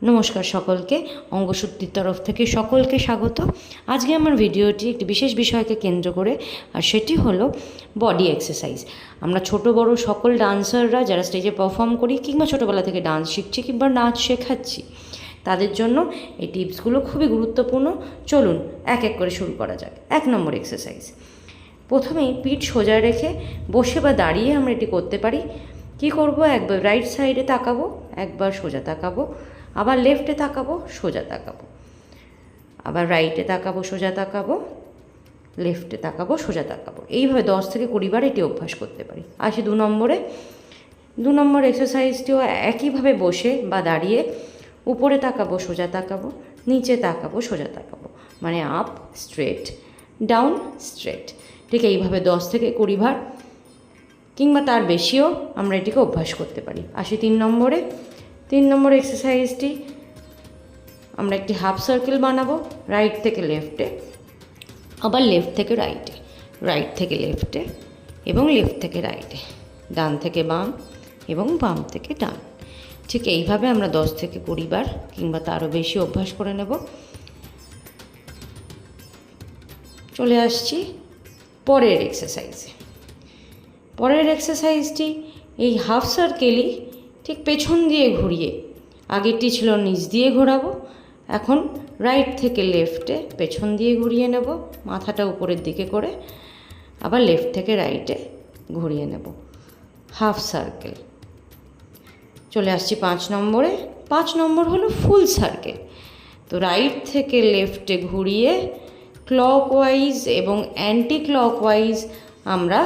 নমস্কার সকলকে, অঙ্গশক্তির তরফ থেকে সকলকে স্বাগত। আজকে আমার ভিডিওটি একটি বিশেষ বিষয়কে কেন্দ্র করে, আর সেটি হলো বডি এক্সারসাইজ। আমরা ছোট বড় সকল ডান্সাররা যারা স্টেজে পারফর্ম করি কিংবা ছোটোবেলা থেকে ডান্স শিখছি কিংবা নাচ শেখাচ্ছি, তাদের জন্য এই টিপসগুলো খুবই গুরুত্বপূর্ণ। চলুন এক এক করে শুরু করা যাক। 1 নম্বর এক্সারসাইজ। প্রথমেই পিঠ সোজা রেখে বসে বা দাঁড়িয়ে আমরা এটি করতে পারি। কি করব, একবার রাইট সাইডে তাকাবো, একবার সোজা তাকাবো, আবার লেফটে তাকাবো, সোজা তাকাবো, আবার রাইটে তাকাবো, সোজা তাকাবো, লেফটে তাকাবো, সোজা তাকাবো। এইভাবে 10 থেকে 20 বার এটি অভ্যাস করতে পারি। আসি 2 নম্বরে। 2 নম্বর এক্সারসাইজটিও একইভাবে বসে বা দাঁড়িয়ে উপরে তাকাবো, সোজা তাকাবো, নিচে তাকাবো, সোজা তাকাবো, মানে আপ স্ট্রেট, ডাউন স্ট্রেট। ঠিক এইভাবে 10 থেকে 20 বার কিংবা তার বেশিও আমরা এটিকে অভ্যাস করতে পারি। আসি 3 নম্বরে। 3 নম্বর এক্সারসাইজটি আমরা একটি হাফ সার্কেল বানাবো, রাইট থেকে লেফটে, আবার লেফট থেকে রাইটে, রাইট থেকে লেফটে এবং লেফট থেকে রাইটে, ডান থেকে বাম এবং বাম থেকে ডান। ঠিক এইভাবে আমরা 10 থেকে 20 বার কিংবা তারও বেশি অভ্যাস করে নেব। চলে আসছি পরের এক্সারসাইজে। পরের এক্সারসাইজটি এই হাফ সার্কেলই ঠিক পেছন দিয়ে ঘুরিয়ে, আগেরটি ছিল নিচ দিয়ে ঘোরাবো, এখন রাইট থেকে লেফটে পেছন দিয়ে ঘুরিয়ে নেব, মাথাটা উপরের দিকে করে, আবার লেফট থেকে রাইটে ঘুরিয়ে নেব, হাফ সার্কেল। চলে আসছি 5 নম্বরে। 5 নম্বর হলো ফুল সার্কেল। তো রাইট থেকে লেফটে ঘুরিয়ে ক্লকওয়াইজ এবং অ্যান্টি ক্লকওয়াইজ আমরা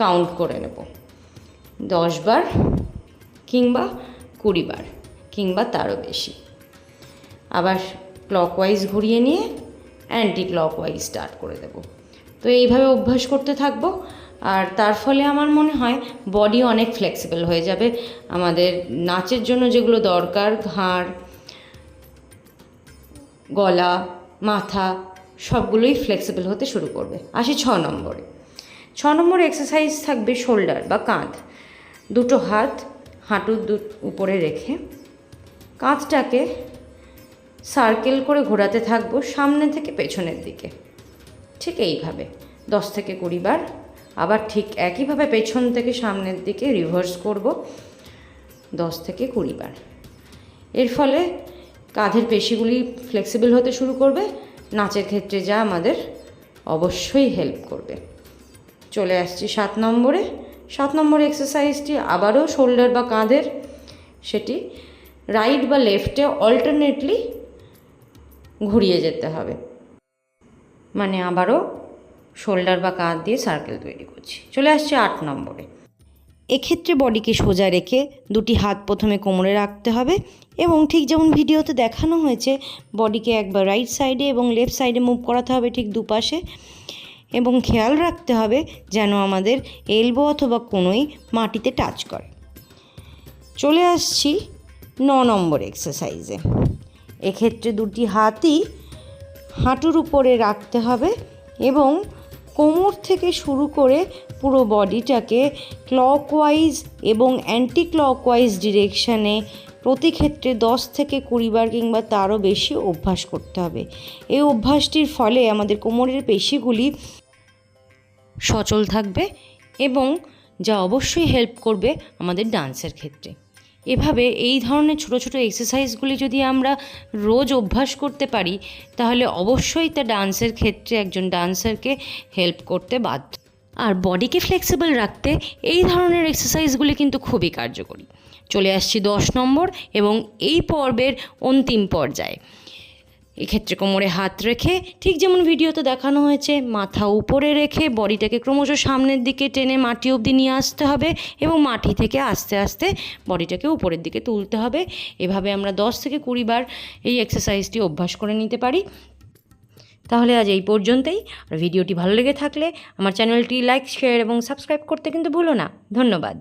কাউন্ট করে নেব 10 বার কিংবা 20 বার কিংবা তারও বেশি। আবার ক্লকওয়াইজ ঘুরিয়ে নিয়ে অ্যান্টি ক্লকওয়াইজ স্টার্ট করে দেব। তো এইভাবে অভ্যাস করতে থাকবো, আর তার ফলে আমার মনে হয় বডি অনেক ফ্লেক্সিবল হয়ে যাবে। আমাদের নাচের জন্য যেগুলো দরকার, ঘাড়, গলা, মাথা সবগুলোই ফ্লেক্সিবল হতে শুরু করবে। আসি 6 নম্বরে। 6 নম্বর এক্সারসাইজ থাকবে শোল্ডার বা কাঁধ। দুটো হাত হাঁটুর উপরে রেখে কাঁধটাকে সার্কেল করে ঘোরাতে থাকবো সামনে থেকে পেছনের দিকে। ঠিক এইভাবে 10 থেকে 20 বার। আবার ঠিক একইভাবে পেছন থেকে সামনের দিকে রিভার্স করব 10 থেকে 20 বার। এর ফলে কাঁধের পেশিগুলি ফ্লেক্সিবল হতে শুরু করবে, নাচের ক্ষেত্রে যা আমাদের অবশ্যই হেল্প করবে। চলে আসছি 7 নম্বরে। 7 নম্বর এক্সারসাইজটি আবারও শোল্ডার বা কাঁধের। সেটি রাইট বা লেফটে অল্টারনেটলি ঘুরিয়ে যেতে হবে, মানে আবারও শোল্ডার বা কাঁধ দিয়ে সার্কেল তৈরি করছি। চলে আসছে 8 নম্বরে। এক্ষেত্রে বডিকে সোজা রেখে দুটি হাত প্রথমে কোমরে রাখতে হবে এবং ঠিক যেমন ভিডিওতে দেখানো হয়েছে বডিকে একবার রাইট সাইডে এবং লেফট সাইডে মুভ করাতে হবে, ঠিক দুপাশে, এবং খেয়াল রাখতে হবে যেন আমাদের এলবো অথবা কোনোই মাটিতে টাচ করে। চলে আসছি 9 নম্বর এক্সারসাইজে। এক্ষেত্রে দুটি হাতই হাঁটুর উপরে রাখতে হবে এবং কোমর থেকে শুরু করে পুরো বডিটাকে ক্লকওয়াইজ এবং অ্যান্টি ক্লকওয়াইজ ডিরেকশানে প্রতি ক্ষেত্রে 10 থেকে 20 বার কিংবা তারও বেশি অভ্যাস করতে হবে। এই অভ্যাসটির ফলে আমাদের কোমরের পেশিগুলি সচল থাকবে এবং যা অবশ্যই হেল্প করবে আমাদের ডান্সের ক্ষেত্রে। এভাবে এই ধরনের ছোট ছোট এক্সারসাইজগুলি যদি আমরা রোজ অভ্যাস করতে পারি তাহলে অবশ্যই তা ডান্সের ক্ষেত্রে একজন ডান্সারকে হেল্প করতে বাধ্য। আর বডিকে ফ্লেক্সিবল রাখতে এই ধরনের এক্সারসাইজগুলি কিন্তু খুবই কার্যকরী। চলে আসছি 10 নম্বর এবং এই পর্বের অন্তিম পর্যায়ে। এক্ষেত্রে কোমরে হাত রেখে ঠিক যেমন ভিডিওতে দেখানো হয়েছে মাথা উপরে রেখে বডিটাকে ক্রমশ সামনের দিকে টেনে মাটি অবধি নিয়ে আসতে হবে এবং মাটি থেকে আস্তে আস্তে বডিটাকে উপরের দিকে তুলতে হবে। এভাবে আমরা 10 থেকে 20 বার এই এক্সারসাইজটি অভ্যাস করে নিতে পারি। তাহলে আজ এই পর্যন্তই। আর ভিডিওটি ভালো লেগে থাকলে আমার চ্যানেলটি লাইক, শেয়ার এবং সাবস্ক্রাইব করতে কিন্তু ভুলো না। ধন্যবাদ।